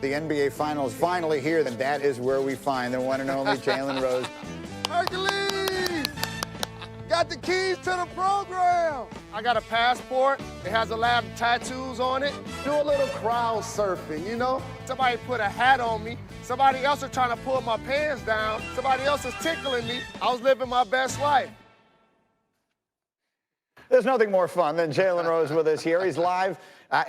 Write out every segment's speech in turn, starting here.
The NBA Finals finally here, then that is where we find the one and only Jalen Rose. Hercules! Got the keys to the program. I got a passport. It has a lot of tattoos on it. Do a little crowd surfing, you know? Somebody put a hat on me. Somebody else is trying to pull my pants down. Somebody else is tickling me. I was living my best life. There's nothing more fun than Jalen Rose with us here. He's live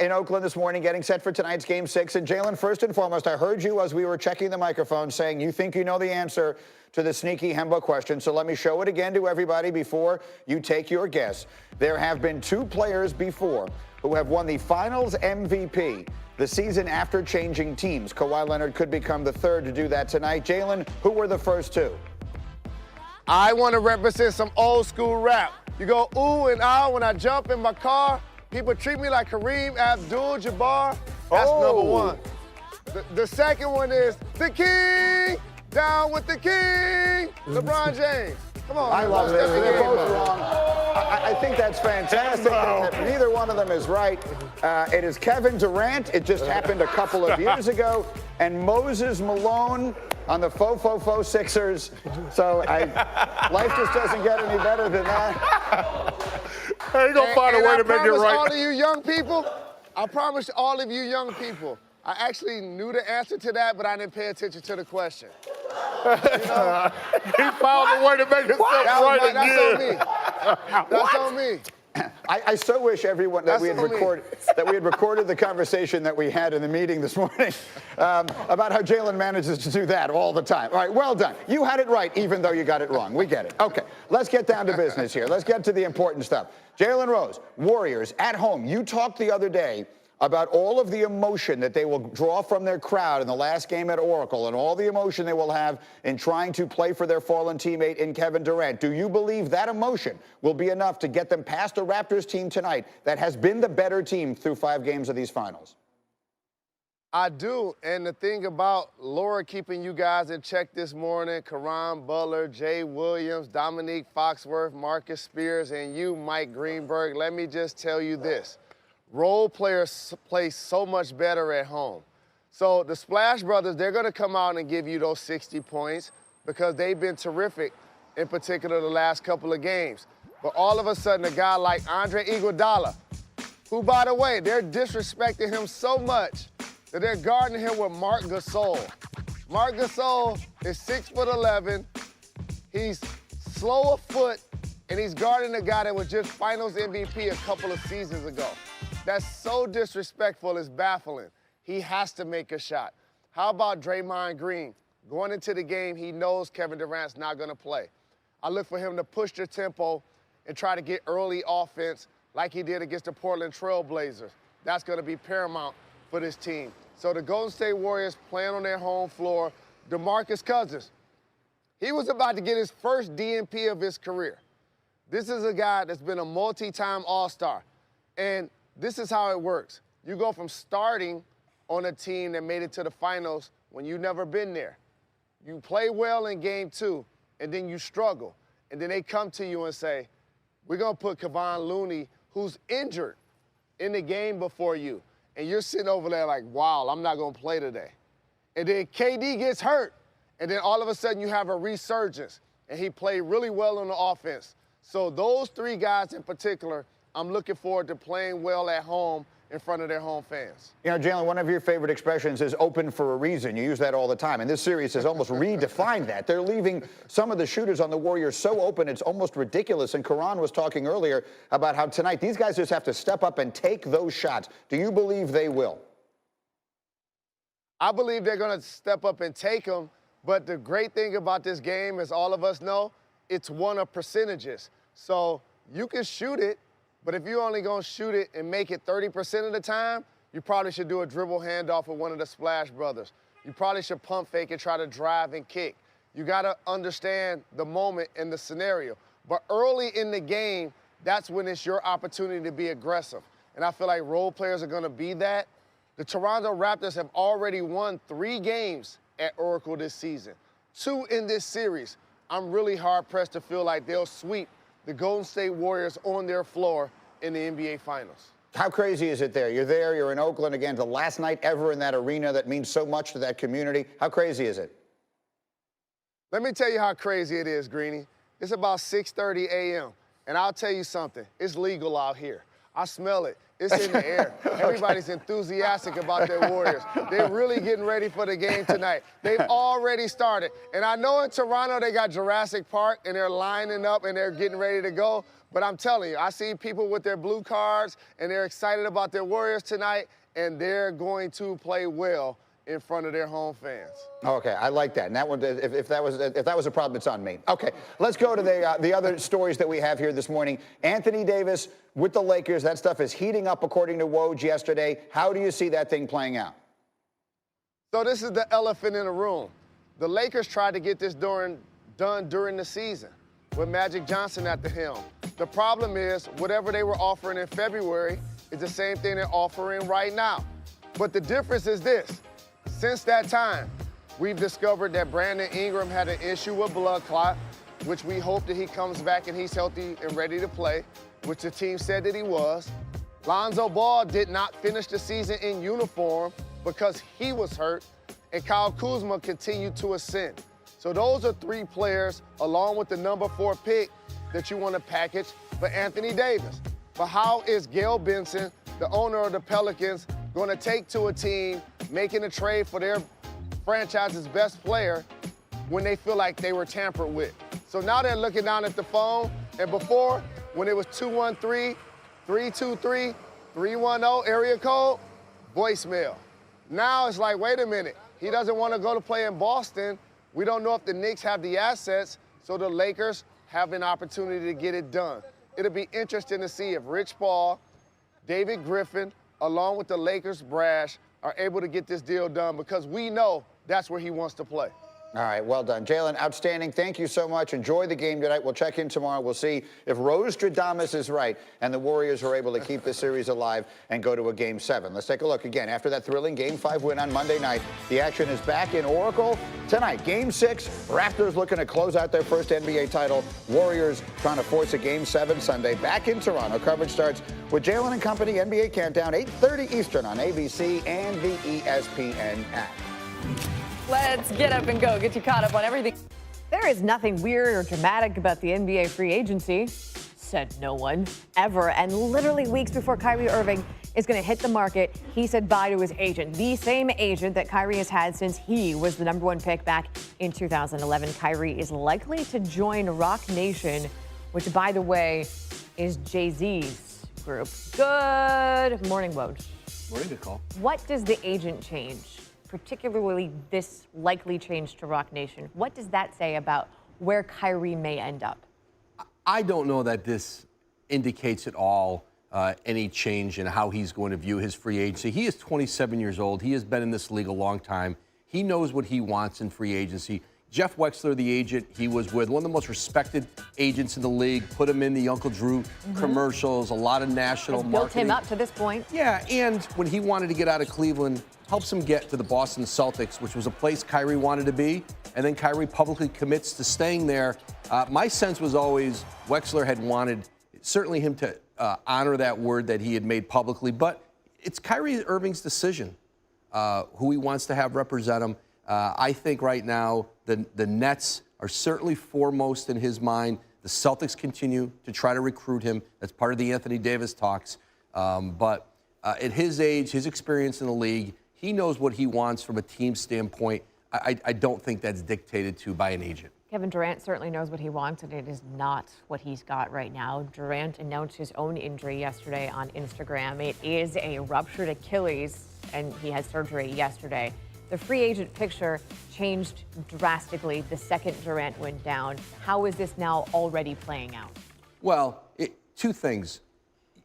in Oakland this morning, getting set for tonight's Game 6. And Jalen, first and foremost, I heard you as we were checking the microphone saying you think you know the answer to the sneaky Hembo question. So let me show it again to everybody before you take your guess. There have been two players before who have won the Finals MVP the season after changing teams. Kawhi Leonard could become the third to do that tonight. Jalen, who were the first two? I want to represent some old school rap. You go ooh and ah when I jump in my car. People treat me like Kareem Abdul-Jabbar. That's number one. The second one is the king, down with the king, LeBron James. Come on. I love this. They're both wrong. I think that's fantastic. Neither one of them is right. It is Kevin Durant. It just happened a couple of years ago. And Moses Malone on the faux Sixers. So life just doesn't get any better than that. Hey, you gonna find a way to make it right. All of you young people, I promise all of you young people, I actually knew the answer to that, but I didn't pay attention to the question. You know? He found a way to make it right again. That's on me. I so wish everyone that we had recorded the conversation that we had in the meeting this morning about how Jalen manages to do that all the time. All right, well done. You had it right, even though you got it wrong. We get it. Okay, let's get down to business here. Let's get to the important stuff. Jalen Rose, Warriors at home. You talked the other day about all of the emotion that they will draw from their crowd in the last game at Oracle and all the emotion they will have in trying to play for their fallen teammate in Kevin Durant. Do you believe that emotion will be enough to get them past a Raptors team tonight that has been the better team through 5 games of these finals? I do, and the thing about Laura keeping you guys in check this morning, Karan Butler, Jay Williams, Dominique Foxworth, Marcus Spears, and you, Mike Greenberg, let me just tell you this. Role players play so much better at home. So the Splash Brothers, they're going to come out and give you those 60 points because they've been terrific, in particular the last couple of games. But all of a sudden, a guy like Andre Iguodala, who, by the way, they're disrespecting him so much that they're guarding him with Marc Gasol. Marc Gasol is 6'11". He's slow of foot, and he's guarding a guy that was just Finals MVP a couple of seasons ago. That's so disrespectful, it's baffling. He has to make a shot. How about Draymond Green? Going into the game, he knows Kevin Durant's not gonna play. I look for him to push the tempo and try to get early offense like he did against the Portland Trail Blazers. That's gonna be paramount for this team. So the Golden State Warriors playing on their home floor. DeMarcus Cousins, he was about to get his first DNP of his career. This is a guy that's been a multi-time All-Star. And this is how it works. You go from starting on a team that made it to the finals when you've never been there. You play well in game 2, and then you struggle. And then they come to you and say, we're going to put Kevon Looney, who's injured, in the game before you. And you're sitting over there like, wow, I'm not going to play today. And then KD gets hurt. And then all of a sudden you have a resurgence. And he played really well on the offense. So those 3 guys in particular, I'm looking forward to playing well at home in front of their home fans. You know, Jalen, one of your favorite expressions is open for a reason. You use that all the time. And this series has almost redefined that. They're leaving some of the shooters on the Warriors so open, it's almost ridiculous. And Karan was talking earlier about how tonight these guys just have to step up and take those shots. Do you believe they will? I believe they're going to step up and take them. But the great thing about this game, as all of us know, it's one of percentages. So you can shoot it, but if you're only going to shoot it and make it 30% of the time, you probably should do a dribble handoff with one of the Splash Brothers. You probably should pump fake and try to drive and kick. You got to understand the moment and the scenario. But early in the game, that's when it's your opportunity to be aggressive. And I feel like role players are going to be that. The Toronto Raptors have already won 3 games at Oracle this season, 2 in this series. I'm really hard-pressed to feel like they'll sweep the Golden State Warriors on their floor in the NBA Finals. How crazy is it there? You're in Oakland again, the last night ever in that arena that means so much to that community. How crazy is it? Let me tell you how crazy it is, Greeny. It's about 6:30 a.m., and I'll tell you something. It's legal out here. I smell it. It's in the air. Everybody's enthusiastic about their Warriors. They're really getting ready for the game tonight. They've already started. And I know in Toronto they got Jurassic Park, and they're lining up, and they're getting ready to go. But I'm telling you, I see people with their blue cards, and they're excited about their Warriors tonight, and they're going to play well in front of their home fans. Okay, I like that. And that one, if that was a problem, it's on me. Okay, let's go to the other stories that we have here this morning. Anthony Davis with the Lakers. That stuff is heating up, according to Woj yesterday. How do you see that thing playing out? So this is the elephant in the room. The Lakers tried to get this done during the season with Magic Johnson at the helm. The problem is, whatever they were offering in February is the same thing they're offering right now. But the difference is this. Since that time, we've discovered that Brandon Ingram had an issue with blood clot, which we hope that he comes back and he's healthy and ready to play, which the team said that he was. Lonzo Ball did not finish the season in uniform because he was hurt, and Kyle Kuzma continued to ascend. So those are three players, along with the number 4 pick, that you want to package for Anthony Davis. But how is Gail Benson, the owner of the Pelicans, going to take to a team making a trade for their franchise's best player when they feel like they were tampered with? So now they're looking down at the phone, and before, when it was 213-323-310 area code, voicemail. Now it's like, wait a minute, he doesn't want to go to play in Boston. We don't know if the Knicks have the assets, so the Lakers have an opportunity to get it done. It'll be interesting to see if Rich Paul, David Griffin, along with the Lakers brass, are able to get this deal done, because we know that's where he wants to play. All right, well done. Jalen, outstanding. Thank you so much. Enjoy the game tonight. We'll check in tomorrow. We'll see if Rostradamus is right and the Warriors are able to keep this series alive and go to a Game 7. Let's take a look again. After that thrilling Game 5 win on Monday night, the action is back in Oracle tonight. Game 6, Raptors looking to close out their first NBA title. Warriors trying to force a Game 7 Sunday. Back in Toronto. Coverage starts with Jalen and Company NBA Countdown, 8:30 Eastern on ABC and the ESPN app. Let's get up and go. Get you caught up on everything. There is nothing weird or dramatic about the NBA free agency, said no one, ever. And literally weeks before Kyrie Irving is going to hit the market, he said bye to his agent, the same agent that Kyrie has had since he was the #1 pick back in 2011. Kyrie is likely to join Rock Nation, which, by the way, is Jay-Z's group. Good morning, Woj. Morning, Nicole. What does the agent change? Particularly this likely change to Rock Nation. What does that say about where Kyrie may end up? I don't know that this indicates at all any change in how he's going to view his free agency. He is 27 years old. He has been in this league a long time. He knows what he wants in free agency. Jeff Wexler, the agent he was with, one of the most respected agents in the league, put him in the Uncle Drew commercials, a lot of national marketing. Built him up to this point. Yeah, and when he wanted to get out of Cleveland, helps him get to the Boston Celtics, which was a place Kyrie wanted to be, and then Kyrie publicly commits to staying there. My sense was always Wexler had wanted, certainly him to honor that word that he had made publicly, but it's Kyrie Irving's decision who he wants to have represent him. I think right now the Nets are certainly foremost in his mind. The Celtics continue to try to recruit him. That's part of the Anthony Davis talks. But at his age, his experience in the league, he knows what he wants from a team standpoint. I don't think that's dictated to by an agent. Kevin Durant certainly knows what he wants, and it is not what he's got right now. Durant announced his own injury yesterday on Instagram. It is a ruptured Achilles, and he had surgery yesterday. The free agent picture changed drastically the second Durant went down. How is this now already playing out? Well, two things.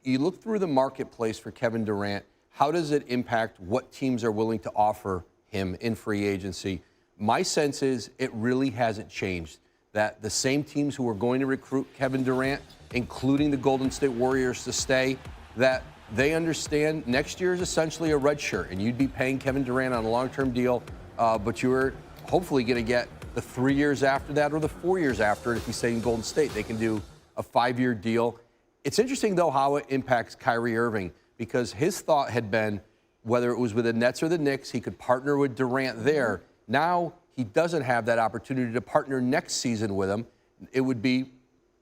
You look through the marketplace for Kevin Durant. How does it impact what teams are willing to offer him in free agency? My sense is it really hasn't changed. That the same teams who are going to recruit Kevin Durant, including the Golden State Warriors to stay, that they understand next year is essentially a red shirt, and you'd be paying Kevin Durant on a long-term deal, but you're hopefully going to get the 3 years after that or the 4 years after it if you stay in Golden State. They can do a 5-year deal. It's interesting, though, how it impacts Kyrie Irving. because his thought had been whether it was with the Nets or the Knicks, he could partner with Durant there. Now he doesn't have that opportunity to partner next season with him. It would be,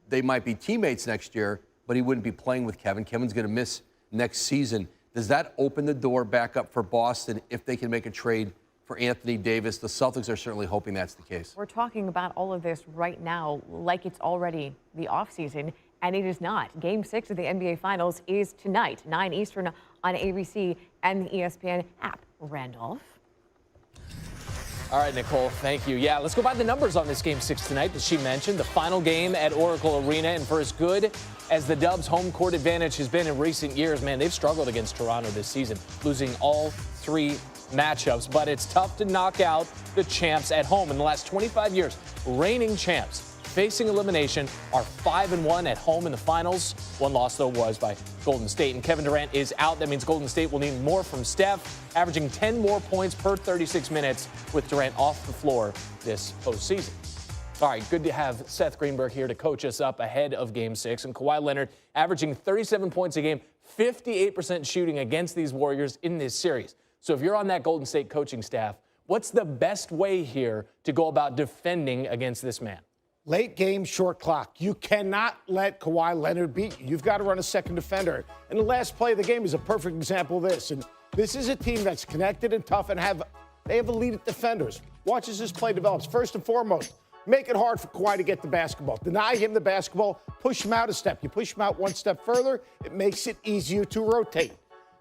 they might be teammates next year, but he wouldn't be playing with Kevin. Kevin's going to miss next season. Does that open the door back up for Boston if they can make a trade for Anthony Davis? The Celtics are certainly hoping that's the case. We're talking about all of this right now like it's already the offseason, and it is not. Game 6 of the NBA Finals is tonight, 9 Eastern on ABC and the ESPN app. Randolph. All right, Nicole, thank you. Yeah, let's go by the numbers on this Game 6 tonight that she mentioned. The final game at Oracle Arena, and for as good as the Dubs' home court advantage has been in recent years, man, they've struggled against Toronto this season, losing all 3 matchups. But it's tough to knock out the champs at home. In the last 25 years, reigning champs facing elimination are 5-1 at home in the finals. One loss, though, was by Golden State. And Kevin Durant is out. That means Golden State will need more from Steph, averaging 10 more points per 36 minutes with Durant off the floor this postseason. All right, good to have Seth Greenberg here to coach us up ahead of Game 6. And Kawhi Leonard averaging 37 points a game, 58% shooting against these Warriors in this series. So if you're on that Golden State coaching staff, what's the best way here to go about defending against this man? Late game, short clock. You cannot let Kawhi Leonard beat you. You've got to run a second defender. And the last play of the game is a perfect example of this. And this is a team that's connected and tough and they have elite defenders. Watch as this play develops. First and foremost, make it hard for Kawhi to get the basketball. Deny him the basketball. Push him out a step. You push him out one step further, it makes it easier to rotate.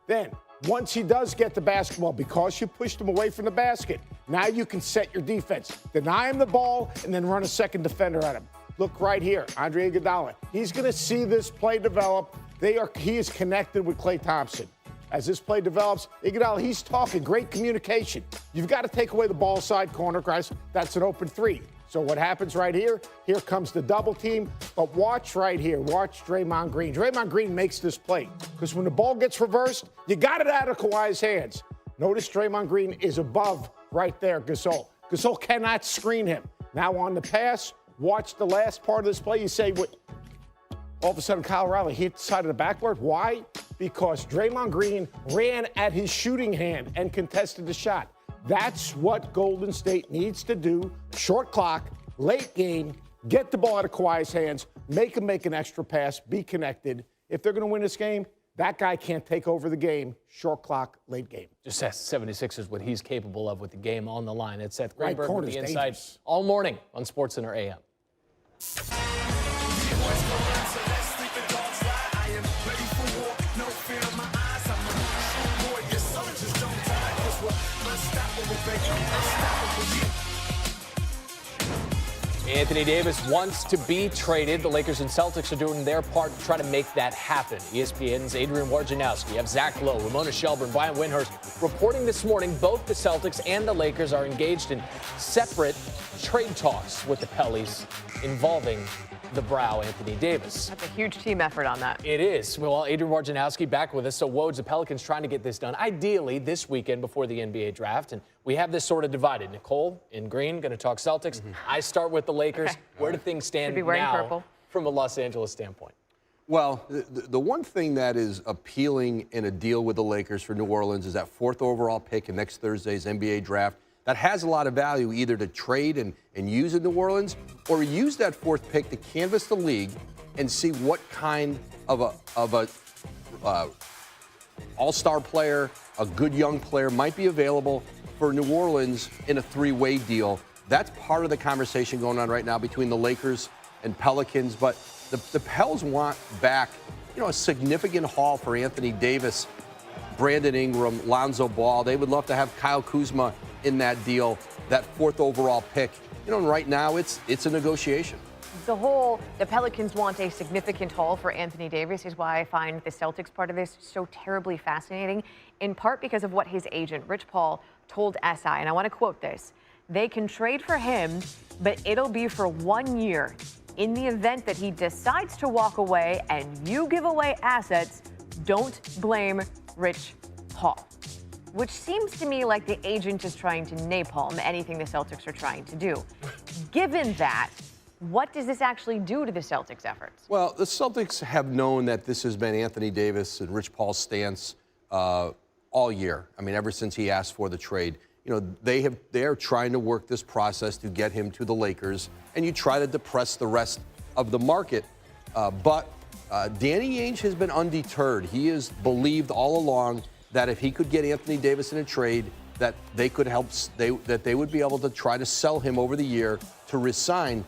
Then, once he does get the basketball, because you pushed him away from the basket, now you can set your defense. Deny him the ball and then run a second defender at him. Look right here, Andre Iguodala. He's going to see this play develop. He is connected with Klay Thompson. As this play develops, Iguodala, he's talking, great communication. You've got to take away the ball side corner, guys. That's an open 3. So what happens right here? Here comes the double team. But watch right here. Watch Draymond Green. Draymond Green makes this play because when the ball gets reversed, you got it out of Kawhi's hands. Notice Draymond Green is above right there, Gasol. Gasol cannot screen him. Now on the pass, watch the last part of this play. You say, what? All of a sudden, Kyle Lowry hit the side of the backboard. Why? Because Draymond Green ran at his shooting hand and contested the shot. That's what Golden State needs to do. Short clock, late game, get the ball out of Kawhi's hands, make him make an extra pass, be connected. If they're going to win this game, that guy can't take over the game. Short clock, late game. Just ask 76ers what he's capable of with the game on the line. It's Seth Greenberg with the inside dangerous. all morning on SportsCenter AM. Anthony Davis wants to be traded. The Lakers and Celtics are doing their part to try to make that happen. ESPN's Adrian Wojnarowski, you have Zach Lowe, Ramona Shelburne, Brian Windhorst reporting this morning both the Celtics and the Lakers are engaged in separate trade talks with the Pellies involving the Brow, Anthony Davis. That's a huge team effort on that. It is. Well, Adrian Wojnarowski back with us. So, Woj, the Pelicans trying to get this done, ideally this weekend before the NBA draft. And we have this sort of divided. Nicole in green, going to talk Celtics. I start with the Lakers. Okay. Where do things stand Should be wearing now purple. from a Los Angeles standpoint? Well, the one thing that is appealing in a deal with the Lakers for New Orleans is that 4th overall pick in next Thursday's NBA draft. That has a lot of value either to trade and use in New Orleans or use that 4th pick to canvass the league and see what kind of a all-star player, a good young player might be available for New Orleans in a 3-way deal. That's part of the conversation going on right now between the Lakers and Pelicans. But the Pels want back, a significant haul for Anthony Davis, Brandon Ingram, Lonzo Ball. They would love to have Kyle Kuzma in that deal, that 4th overall pick. And right now it's a negotiation. The Pelicans want a significant haul for Anthony Davis is why I find the Celtics part of this so terribly fascinating, in part because of what his agent, Rich Paul, told SI. And I want to quote this. They can trade for him, but it'll be for 1 year. In the event that he decides to walk away and you give away assets, don't blame Rich Paul. Which seems to me like the agent is trying to napalm anything the Celtics are trying to do. Given that, What does this actually do to the Celtics' efforts? Well, the Celtics have known that this has been Anthony Davis and Rich Paul's stance all year. I mean, ever since he asked for the trade. You know, they are trying to work this process to get him to the Lakers, and you try to depress the rest of the market. But Danny Ainge has been undeterred. He has believed all along that if he could get Anthony Davis in a trade, that they could help. That they would be able to try to sell him over the year to resign.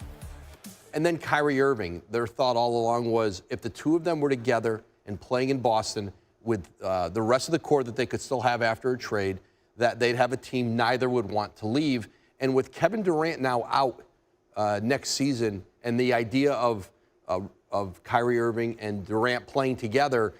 And then Kyrie Irving, their thought all along was if the two of them were together and playing in Boston with the rest of the core that they could still have after a trade, that they'd have a team neither would want to leave. And with Kevin Durant now out next season, and the idea of Kyrie Irving and Durant playing together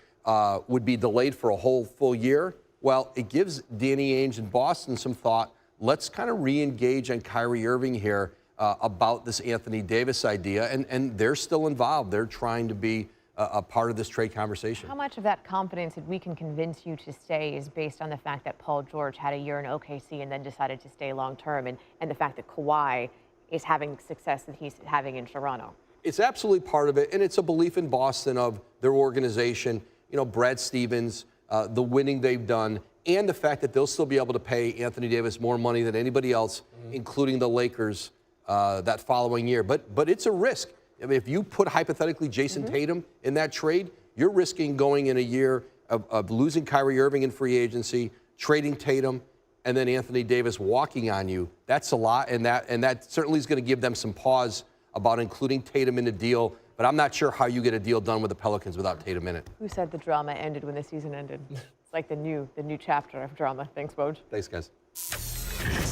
would be delayed for a whole full year, well, it gives Danny Ainge and Boston some thought. Let's kind of re-engage on Kyrie Irving here about this Anthony Davis idea, and they're still involved. They're trying to be a part of this trade conversation. How much of that confidence that we can convince you to stay is based on the fact that Paul George had a year in OKC and then decided to stay long term, and the fact that Kawhi is having success that he's having in Toronto? It's absolutely part of it, and it's a belief in Boston of their organization, you know, Brad Stevens, the winning they've done, and the fact that they'll still be able to pay Anthony Davis more money than anybody else, including the Lakers, that following year. But it's a risk. I mean, if you put hypothetically Jason Tatum in that trade, you're risking going in a year of losing Kyrie Irving in free agency, trading Tatum, and then Anthony Davis walking on you. That's a lot, and that certainly is going to give them some pause about including Tatum in the deal. But I'm not sure how you get a deal done with the Pelicans without Tatum in it. Who said the drama ended when the season ended? It's like the new chapter of drama. Thanks, Woj. Thanks, guys.